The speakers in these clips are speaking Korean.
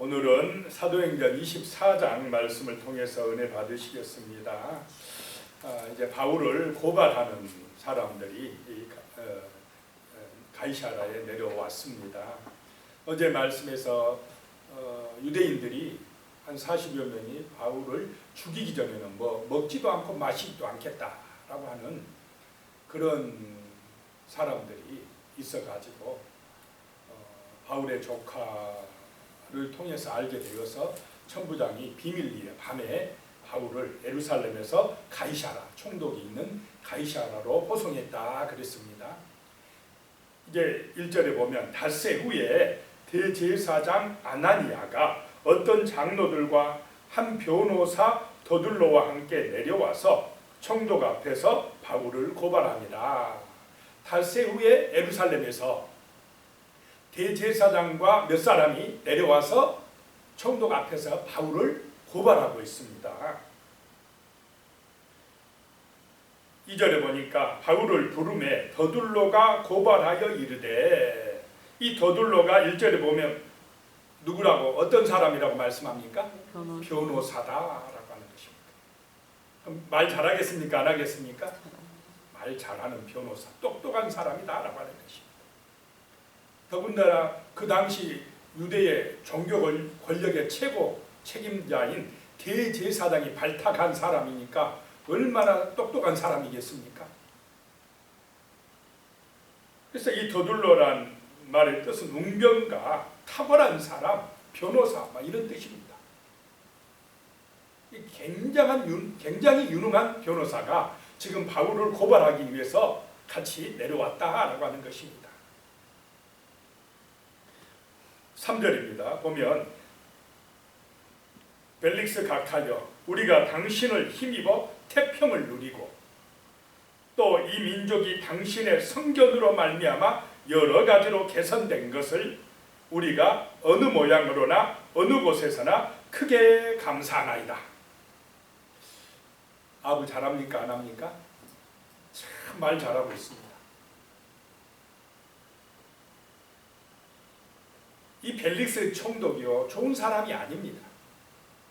오늘은 사도행전 24장 말씀을 통해서 은혜 받으시겠습니다. 이제 바울을 고발하는 사람들이 가이사라에 내려왔습니다. 어제 말씀에서 유대인들이 한 40여 명이 바울을 죽이기 전에는 먹지도 않고 마시지도 않겠다라고 하는 그런 사람들이 있어가지고 바울의 조카를 통해서 알게 되어서 천부장이 비밀리에 밤에 바울을 예루살렘에서 가이사라, 총독이 있는 가이사라로 호송했다 그랬습니다. 이제 1절에 보면 닷새 후에 대제사장 아나니아가 어떤 장로들과 한 변호사 더둘로와 함께 내려와서 총독 앞에서 바울을 고발합니다. 닷새 후에 예루살렘에서 대제사장과 몇 사람이 내려와서 총독 앞에서 바울을 고발하고 있습니다. 2절에 보니까 바울을 부르매 더둘로가 고발하여 이르되, 이 더둘로가 1절에 보면 누구라고, 어떤 사람이라고 말씀합니까? 변호사다라고 하는 것입니다. 그럼 말 잘하겠습니까? 안 하겠습니까? 말 잘하는 변호사, 똑똑한 사람이다라고 하는 것입니다. 더군다나 그 당시 유대의 종교 권력의 최고 책임자인 대제사장이 발탁한 사람이니까 얼마나 똑똑한 사람이겠습니까? 그래서 이 더둘로란 말의 뜻은 웅변가, 탁월한 사람, 변호사 이런 뜻입니다. 굉장히 유능한 변호사가 지금 바울을 고발하기 위해서 같이 내려왔다라고 하는 것입니다. 3절입니다. 보면 벨릭스 각하여 우리가 당신을 힘입어 태평을 누리고 또 이 민족이 당신의 성견으로 말미암아 여러 가지로 개선된 것을 우리가 어느 모양으로나 어느 곳에서나 크게 감사하나이다. 아부 잘합니까? 안 합니까? 참 말 잘하고 있습니다. 이 벨릭스 총독이요, 좋은 사람이 아닙니다.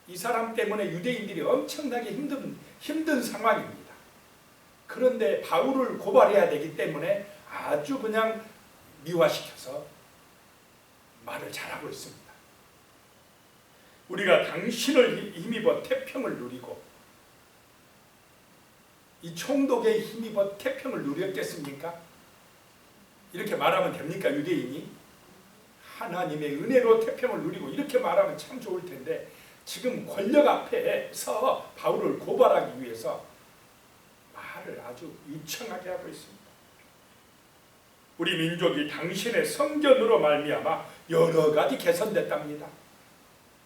이 사람 때문에 유대인들이 엄청나게 힘든 상황입니다. 그런데 바울을 고발해야 되기 때문에 아주 그냥 미화시켜서 말을 잘하고 있습니다. 우리가 당신을 힘입어 태평을 누리고, 이 총독에 힘입어 태평을 누렸겠습니까? 이렇게 말하면 됩니까? 유대인이 하나님의 은혜로 태평을 누리고 이렇게 말하면 참 좋을 텐데, 지금 권력 앞에서 바울을 고발하기 위해서 말을 아주 유창하게 하고 있습니다. 우리 민족이 당신의 성견으로 말미암아 여러 가지 개선됐답니다.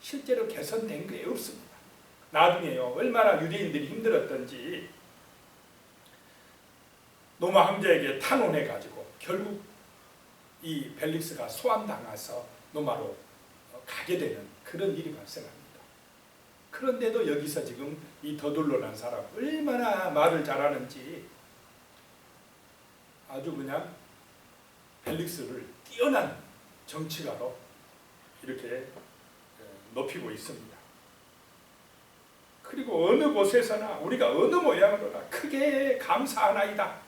실제로 개선된 게 없습니다. 나중에요, 얼마나 유대인들이 힘들었던지 로마 황제에게 탄원해가지고 결국 이 벨릭스가 소환당해서 로마로 가게 되는 그런 일이 발생합니다. 그런데도 여기서 지금 이 더둘로라는 사람 얼마나 말을 잘하는지 아주 그냥 벨릭스를 뛰어난 정치가로 이렇게 높이고 있습니다. 그리고 어느 곳에서나 우리가 어느 모양으로나 크게 감사하나이다.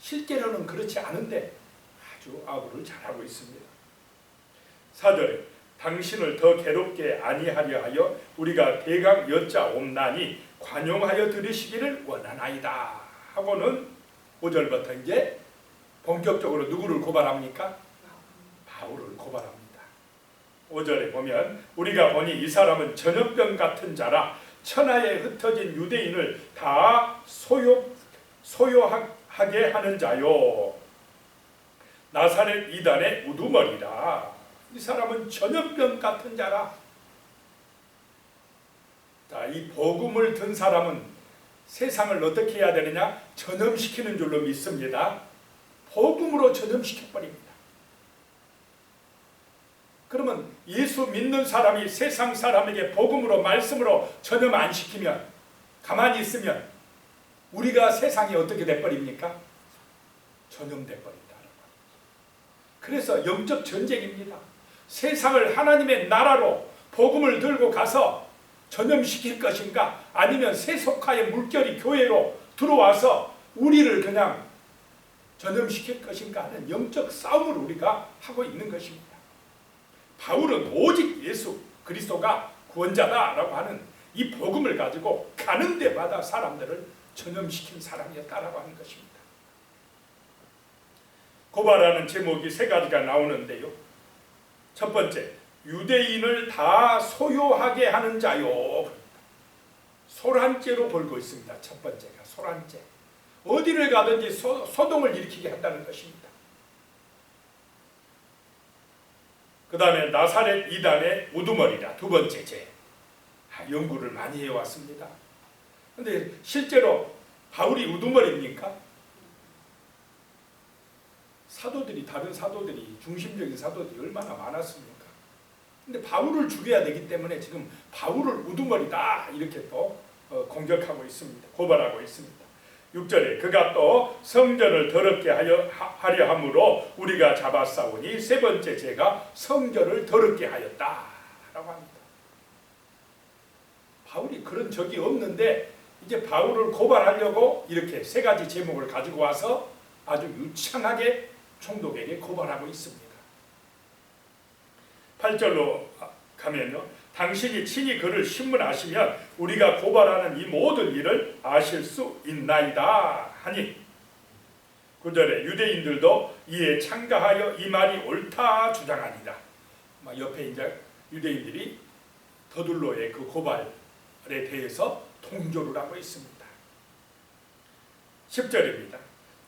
실제로는 그렇지 않은데 아주 아부를 잘하고 있습니다. 4절에 당신을 더 괴롭게 아니하려 하여 우리가 대강 여짜옵나니 관용하여 들으시기를 원하나이다 하고는 5절부터 이제 본격적으로 누구를 고발합니까? 바울을 고발합니다. 5절에 보면 우리가 보니 이 사람은 전염병 같은 자라 천하에 흩어진 유대인을 다 소요하게 하는 자요, 나사렛 이단의 우두머리라. 이 사람은 전염병 같은 자라. 자, 이 복음을 든 사람은 세상을 어떻게 해야 되느냐? 전염시키는 줄로 믿습니다. 복음으로 전염시켜버립니다. 그러면 예수 믿는 사람이 세상 사람에게 복음으로, 말씀으로 전염 안 시키면, 가만히 있으면 우리가 세상이 어떻게 돼버립니까? 전염돼버린다. 그래서 영적 전쟁입니다. 세상을 하나님의 나라로 복음을 들고 가서 전염시킬 것인가, 아니면 세속화의 물결이 교회로 들어와서 우리를 그냥 전염시킬 것인가 하는 영적 싸움을 우리가 하고 있는 것입니다. 바울은 오직 예수 그리스도가 구원자다라고 하는 이 복음을 가지고 가는 데마다 사람들을 전염시킨 사람이었다라고 하는 것입니다. 고발하는 제목이 세 가지가 나오는데요. 첫 번째, 유대인을 다 소요하게 하는 자요. 소란죄로 벌고 있습니다. 첫 번째가 소란죄. 어디를 가든지 소동을 일으키게 한다는 것입니다. 그 다음에 나사렛 이단의 우두머리라, 두 번째 죄. 연구를 많이 해왔습니다. 그런데 실제로 바울이 우두머리입니까? 사도들이, 다른 사도들이, 중심적인 사도들이 얼마나 많았습니까? 근데 바울을 죽여야 되기 때문에 지금 바울을 우두머리다 이렇게 또 공격하고 있습니다. 고발하고 있습니다. 6절에 그가 또 성전을 더럽게 하려 함으로 우리가 잡아싸우니 세 번째 죄가 성전을 더럽게 하였다라고 합니다. 바울이 그런 적이 없는데 이제 바울을 고발하려고 이렇게 세 가지 제목을 가지고 와서 아주 유창하게 총독에게 고발하고 있습니다. 8절로 가면요. 당신이 친히 그를 신문하시면 우리가 고발하는 이 모든 일을 아실 수 있나이다 하니 9절에 유대인들도 이에 참가하여 이 말이 옳다 주장하니라. 옆에 이제 유대인들이 더둘로의 그 고발에 대해서 동조를 하고 있습니다. 10절입니다.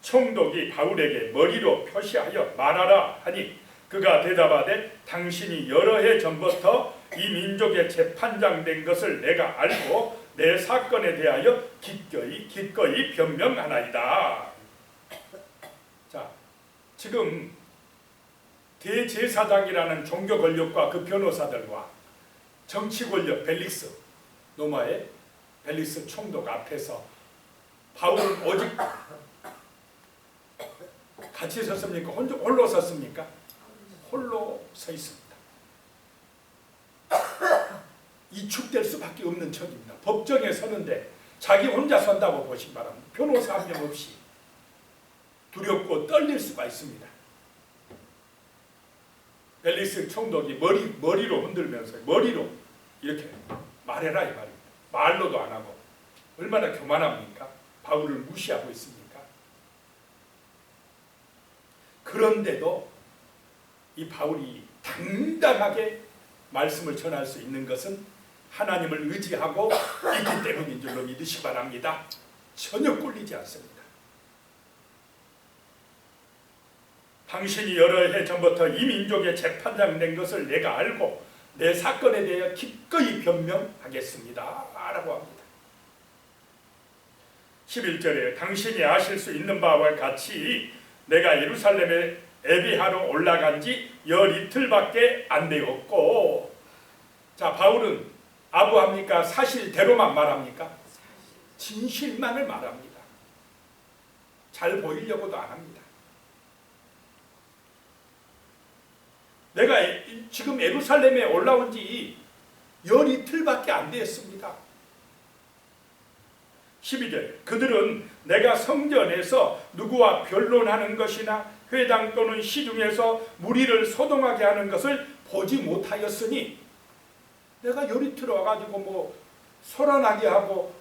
총독이 바울에게 머리로 표시하여 말하라 하니 그가 대답하되 당신이 여러 해 전부터 이 민족의 재판장 된 것을 내가 알고 내 사건에 대하여 기꺼이 변명하나이다. 자, 지금 대제사장이라는 종교 권력과 그 변호사들과 정치 권력 벨릭스, 로마의 벨릭스 총독 앞에서 바울은 오직 같이 섰습니까? 홀로 섰습니까? 홀로 서 있습니다. 이축될 수밖에 없는 처지입니다. 법정에 서는데 자기 혼자 선다고 보시기 바랍니다. 변호사 한 명 없이 두렵고 떨릴 수가 있습니다. 벨릭스 총독이 머리로 흔들면서 머리로 이렇게 말해라 이 말입니다. 말로도 안 하고 얼마나 교만합니까? 바울을 무시하고 있습니까? 그런데도 이 바울이 당당하게 말씀을 전할 수 있는 것은 하나님을 의지하고 있기 때문인 줄로 믿으시기 바랍니다. 전혀 꿀리지 않습니다. 당신이 여러 해 전부터 이 민족의 재판장 된 것을 내가 알고 내 사건에 대해 기꺼이 변명하겠습니다 라고 합니다. 11절에 당신이 아실 수 있는 바와 같이 내가 예루살렘에 예배하러 올라간 지 열 이틀밖에 안 되었고, 자, 바울은 아부합니까? 사실대로만 말합니까? 진실만을 말합니다. 잘 보이려고도 안 합니다. 내가 지금 예루살렘에 올라온 지 열 이틀밖에 안 되었습니다. 12절 그들은 내가 성전에서 누구와 변론하는 것이나 회당 또는 시중에서 무리를 소동하게 하는 것을 보지 못하였으니, 내가 열 이틀 와가지고 뭐 소란하게 하고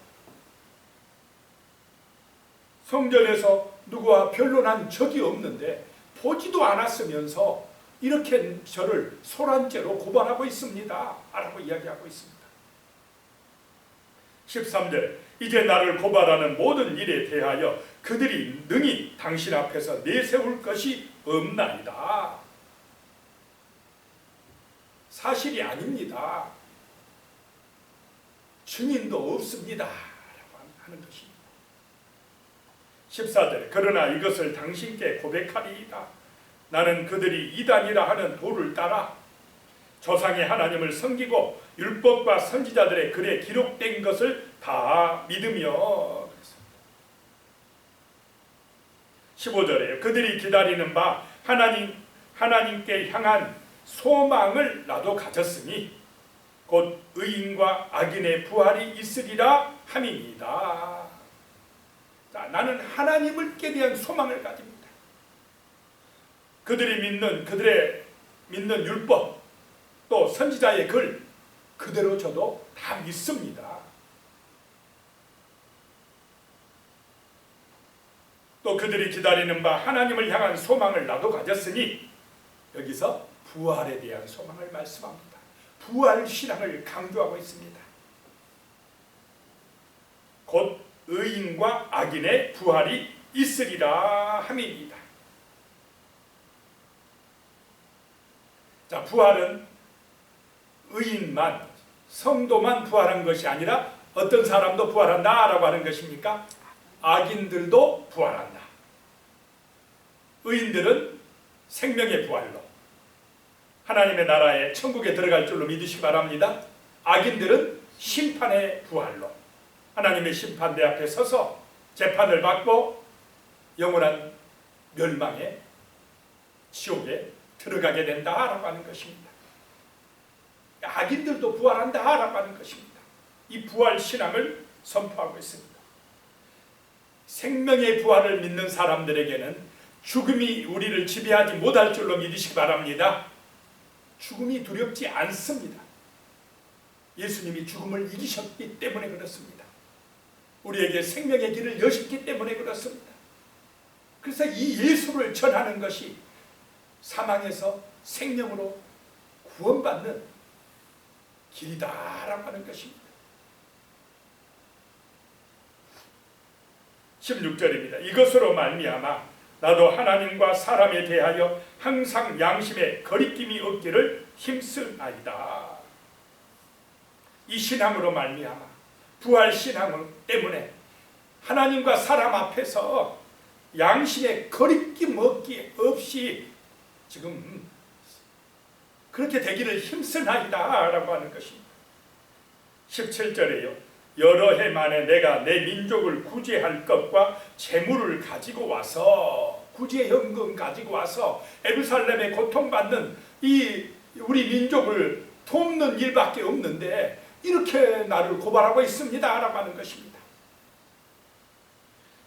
성전에서 누구와 변론한 적이 없는데 보지도 않았으면서 이렇게 저를 소란죄로 고발하고 있습니다 라고 이야기하고 있습니다. 13절 이제 나를 고발하는 모든 일에 대하여 그들이 능히 당신 앞에서 내세울 것이 없나이다. 사실이 아닙니다. 증인도 없습니다 라고 하는 것입니다. 14절 그러나 이것을 당신께 고백하리이다. 나는 그들이 이단이라 하는 도를 따라 조상의 하나님을 섬기고 율법과 선지자들의 글에 기록된 것을 다 믿으며. 15절에 그들이 기다리는 바 하나님께 향한 소망을 나도 가졌으니 곧 의인과 악인의 부활이 있으리라 함이니이다. 자, 나는 하나님을 대한 소망을 가집니다. 그들이 믿는 율법 또 선지자의 글 그대로 저도 다 믿습니다. 또 그들이 기다리는 바 하나님을 향한 소망을 나도 가졌으니 여기서 부활에 대한 소망을 말씀합니다. 부활 신앙을 강조하고 있습니다. 곧 의인과 악인의 부활이 있으리라 함이니이다. 자, 부활은 의인만, 성도만 부활한 것이 아니라 어떤 사람도 부활한다라고 하는 것입니까? 악인들도 부활한다. 의인들은 생명의 부활로 하나님의 나라에 천국에 들어갈 줄로 믿으시기 바랍니다. 악인들은 심판의 부활로 하나님의 심판대 앞에 서서 재판을 받고 영원한 멸망의 지옥에 들어가게 된다라고 하는 것입니다. 악인들도 부활한다라고 하는 것입니다. 이 부활 신앙을 선포하고 있습니다. 생명의 부활을 믿는 사람들에게는 죽음이 우리를 지배하지 못할 줄로 믿으시기 바랍니다. 죽음이 두렵지 않습니다. 예수님이 죽음을 이기셨기 때문에 그렇습니다. 우리에게 생명의 길을 여셨기 때문에 그렇습니다. 그래서 이 예수를 전하는 것이 사망에서 생명으로 구원받는 길이다라고 하는 것입니다. 16절입니다. 이것으로 말미암아 나도 하나님과 사람에 대하여 항상 양심에 거리낌이 없기를 힘쓰나이다. 이 신앙으로 말미암아 부활 신앙 때문에 하나님과 사람 앞에서 양심에 거리낌 없이 지금 그렇게 되기를 힘쓰나이다 라고 하는 것입니다. 17절에요. 여러 해 만에 내가 내 민족을 구제할 것과 재물을 가지고 와서 구제 현금 가지고 와서 예루살렘에 고통받는 이 우리 민족을 돕는 일밖에 없는데 이렇게 나를 고발하고 있습니다 라고 하는 것입니다.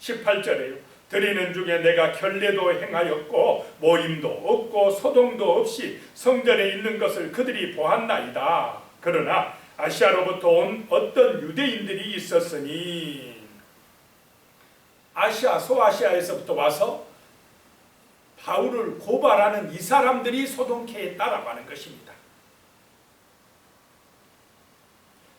18절에요. 드리는 중에 내가 결례도 행하였고 모임도 없고 소동도 없이 성전에 있는 것을 그들이 보았나이다. 그러나 아시아로부터 온 어떤 유대인들이 있었으니 아시아 소아시아에서부터 와서 바울을 고발하는 이 사람들이 소동케 했다라고 하는 것입니다.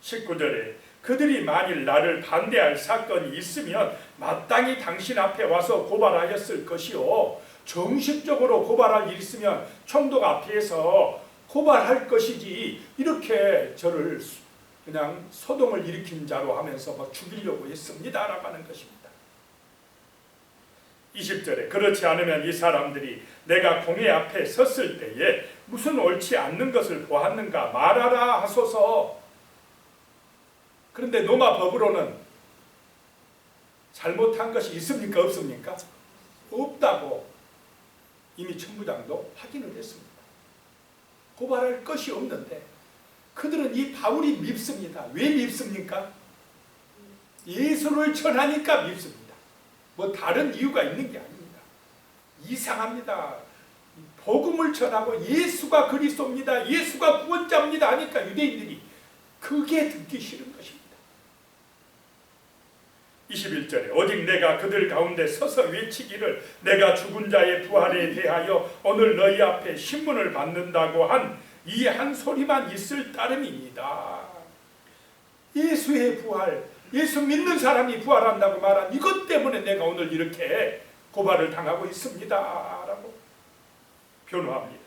19절에 그들이 만일 나를 반대할 사건이 있으면 마땅히 당신 앞에 와서 고발하였을 것이요 정식적으로 고발할 일이 있으면 총독 앞에서 고발할 것이지 이렇게 저를 그냥 소동을 일으킨 자로 하면서 막 죽이려고 했습니다 라고 하는 것입니다. 20절에 그렇지 않으면 이 사람들이 내가 공회 앞에 섰을 때에 무슨 옳지 않는 것을 보았는가 말하라 하소서. 그런데 로마 법으로는 잘못한 것이 있습니까 없습니까? 없다고 이미 천부장도 확인을 했습니다. 고발할 것이 없는데 그들은 이 바울이 밉습니다. 왜 밉습니까? 예수를 전하니까 밉습니다. 뭐 다른 이유가 있는 게 아닙니다. 이상합니다. 복음을 전하고 예수가 그리스도입니다. 예수가 구원자입니다 하니까 유대인들이 그게 듣기 싫은 것입니다. 21절에 오직 내가 그들 가운데 서서 외치기를 내가 죽은 자의 부활에 대하여 오늘 너희 앞에 신문을 받는다고 한 이 한 소리만 있을 따름입니다. 예수의 부활, 예수 믿는 사람이 부활한다고 말한 이것 때문에 내가 오늘 이렇게 고발을 당하고 있습니다 라고 변호합니다.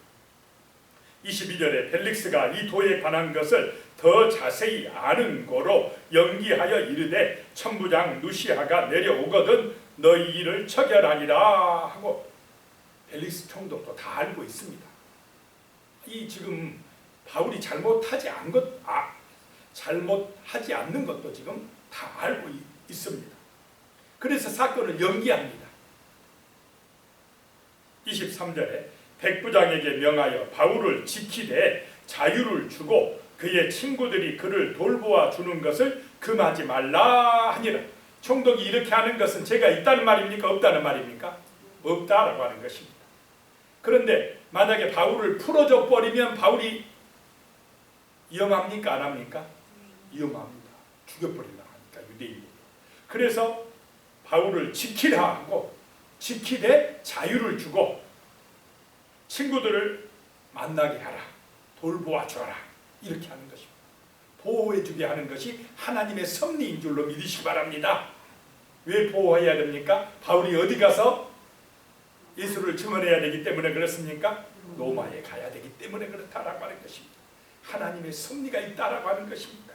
22절에 벨릭스가 이 도에 관한 것을 더 자세히 아는 거로 연기하여 이르되 천부장 누시아가 내려오거든 너희 일을 처결하리라 하고 벨릭스 총독도 다 알고 있습니다. 이 지금 바울이 잘못하지 않는 것도 지금 다 알고 있습니다. 그래서 사건을 연기합니다. 23절에 백부장에게 명하여 바울을 지키되 자유를 주고 그의 친구들이 그를 돌보아 주는 것을 금하지 말라 하니라. 총독이 이렇게 하는 것은 죄가 있다는 말입니까? 없다는 말입니까? 없다라고 하는 것입니다. 그런데 만약에 바울을 풀어줘 버리면 바울이 위험합니까? 안 합니까? 위험합니다. 죽여버리려고 하니까 유대인이. 그래서 바울을 지키라 하고 지키되 자유를 주고 친구들을 만나게 하라. 돌보아 줘라. 이렇게 하는 것입니다. 보호해주게 하는 것이 하나님의 섭리인 줄로 믿으시기 바랍니다. 왜 보호해야 됩니까? 바울이 어디 가서 예수를 증언해야 되기 때문에 그렇습니까? 로마에 가야 되기 때문에 그렇다라고 하는 것입니다. 하나님의 섭리가 있다라고 하는 것입니다.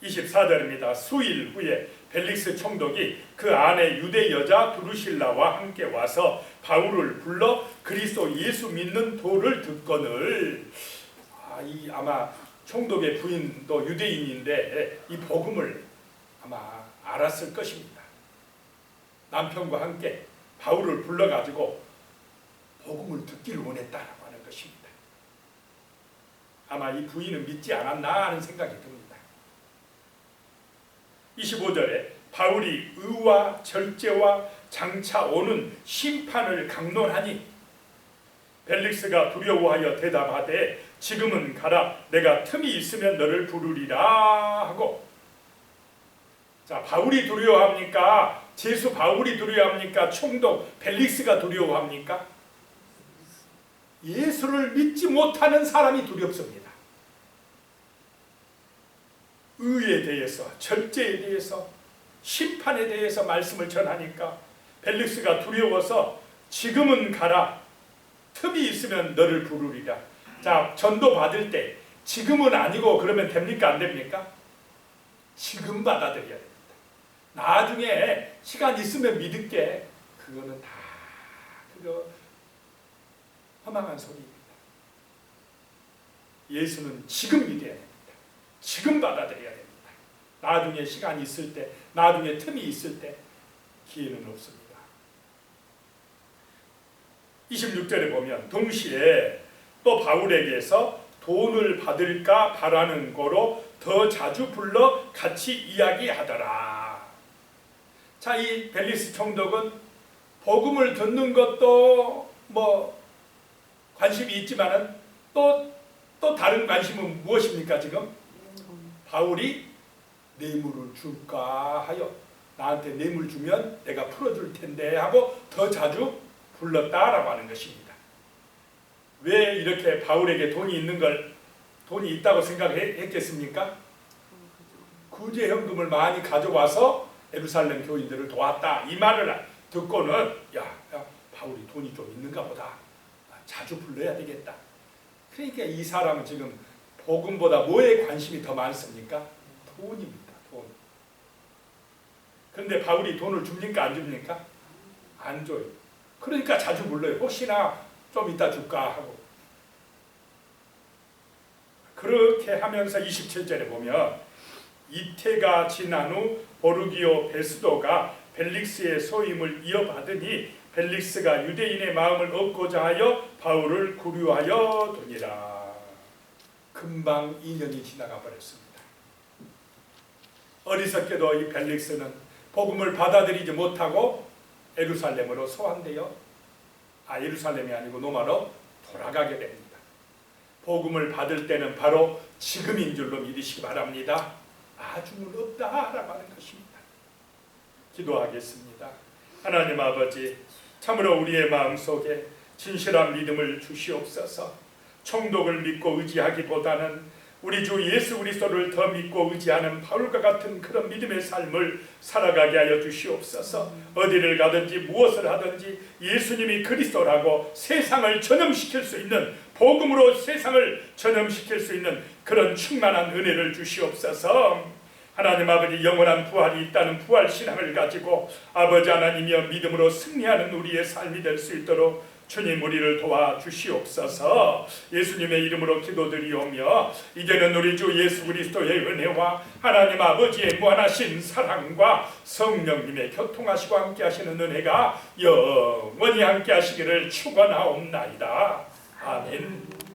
24절입니다. 수일 후에 벨릭스 총독이 그 아내 유대 여자 두루실라와 함께 와서 바울을 불러 그리스도 예수 믿는 도를 듣거늘. 이 아마 총독의 부인도 유대인인데 이 복음을 아마 알았을 것입니다. 남편과 함께 바울을 불러가지고 복음을 듣기를 원했다라고 하는 것입니다. 아마 이 부인은 믿지 않았나 하는 생각이 듭니다. 25절에 바울이 의와 절제와 장차 오는 심판을 강론하니 벨릭스가 두려워하여 대답하되 지금은 가라. 내가 틈이 있으면 너를 부르리라 하고. 자, 바울이 두려워합니까? 제수 바울이 두려워합니까? 총독 벨릭스가 두려워합니까? 예수를 믿지 못하는 사람이 두렵습니다. 의에 대해서, 절제에 대해서, 심판에 대해서 말씀을 전하니까 벨릭스가 두려워서 지금은 가라. 틈이 있으면 너를 부르리라. 자, 전도 받을 때 지금은 아니고 그러면 됩니까? 안 됩니까? 지금 받아들여야 됩니다. 나중에 시간 있으면 믿을게. 그거는 다 그거 허망한 소리입니다. 예수는 지금 믿어야 됩니다. 지금 받아들여야 됩니다. 나중에 시간이 있을 때, 나중에 틈이 있을 때 기회는 없습니다. 26절에 보면 동시에 또 바울에게서 돈을 받을까 바라는 거로 더 자주 불러 같이 이야기하더라. 자, 이 벨릭스 총독은 복음을 듣는 것도 뭐 관심이 있지만은 또 다른 관심은 무엇입니까? 지금 바울이 뇌물을 줄까 하여 나한테 뇌물 주면 내가 풀어줄 텐데 하고 더 자주 불렀다라고 하는 것입니다. 왜 이렇게 바울에게 돈이 있다고 생각했겠습니까? 구제현금을 많이 가져와서 예루살렘 교인들을 도왔다. 이 말을 듣고는 야 바울이 돈이 좀 있는가 보다. 자주 불러야 되겠다. 그러니까 이 사람은 지금 복음보다 뭐에 관심이 더 많습니까? 돈입니다. 돈. 그런데 바울이 돈을 줍니까? 안 줍니까? 안 줘요. 그러니까 자주 불러요. 혹시나 좀 이따 줄까 하고. 그렇게 하면서 27절에 보면 이태가 지난 후 보르기오 베스도가 벨릭스의 소임을 이어받으니 벨릭스가 유대인의 마음을 얻고자 하여 바울을 구류하여 두니라. 금방 2년이 지나가 버렸습니다. 어리석게도 이 벨릭스는 복음을 받아들이지 못하고 예루살렘으로 소환되어 예루살렘이 아니고 로마로 돌아가게 됩니다. 복음을 받을 때는 바로 지금인 줄로 믿으시기 바랍니다. 나중은 없다라고 하는 것입니다. 기도하겠습니다. 하나님 아버지, 참으로 우리의 마음속에 진실한 믿음을 주시옵소서. 총독을 믿고 의지하기보다는 우리 주 예수 그리스도를 더 믿고 의지하는 바울과 같은 그런 믿음의 삶을 살아가게 하여 주시옵소서. 어디를 가든지 무엇을 하든지 예수님이 그리스도라고 세상을 전염시킬 수 있는, 복음으로 세상을 전염시킬 수 있는 그런 충만한 은혜를 주시옵소서. 하나님 아버지, 영원한 부활이 있다는 부활 신앙을 가지고 아버지 하나님이여 믿음으로 승리하는 우리의 삶이 될 수 있도록 주님 우리를 도와주시옵소서. 예수님의 이름으로 기도드리오며 이제는 우리 주 예수 그리스도의 은혜와 하나님 아버지의 무한하신 사랑과 성령님의 교통하시고 함께하시는 은혜가 영원히 함께하시기를 축원하옵나이다. 아멘.